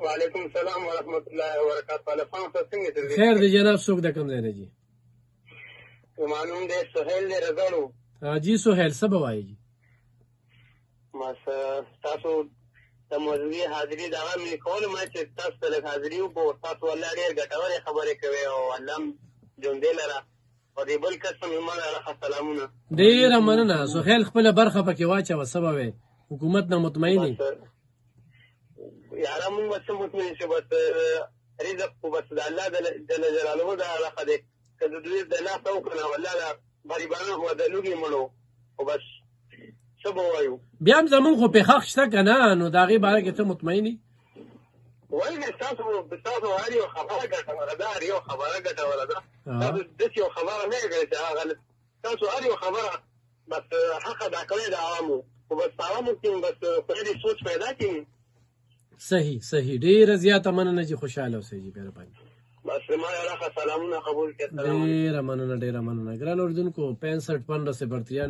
وعلیکم السلام ورحمۃ اللہ وبرکاتہ. الفان څنګه دې؟ خیر دی جناب، څوک د کوم ځای نه جی؟ معلوم دی سهیل دی رضاړو. جی سهیل څه به وایي جی؟ بس تاسو د موضوعي حاضري دغه مې کول ما چې تاسو ته لږ حاضري وکړو. تاسو والله ډېر ګټورې خبرې کوئ او الله هم ژوندی لره او دې بل کس هم زما راخه سلامونه. ډېره مننه سهیل، خپله برخه پکې واچوه. څه به وایې؟ حکومت نه مطمئن یې؟ یاره مونږ به څه مطمئن شو، بس رزق خو بس د الله جل جلاله د علاقه دی. که د دوی د لاسه وکړه والله د غریبانو خو د لوږې مړو خو بس څه به وایو. بیا هم زمونږ خو پېښخ شته که نه، نو د هغې باره کې ته مطمئن یې؟ ولې ستاسو هر یو خبره ګټوره ده، هر یو خبره ګټوره ده. تاسو داسې یو خبره نه کړې چې هغه تاسو هر یو خبره بس حق ادا کړی د عوامو، خو بس عوامو کې بس خدای دې سوچ پیدا کړي. صحیح صحیح، ډېره زیاته مننه چې خوشحاله اوسئ جي. مهرباني. بس ما راخه سلامونه قبول کړه. ډېره مننه ډېره مننه. ګران اردوونکو 65 15 سے 93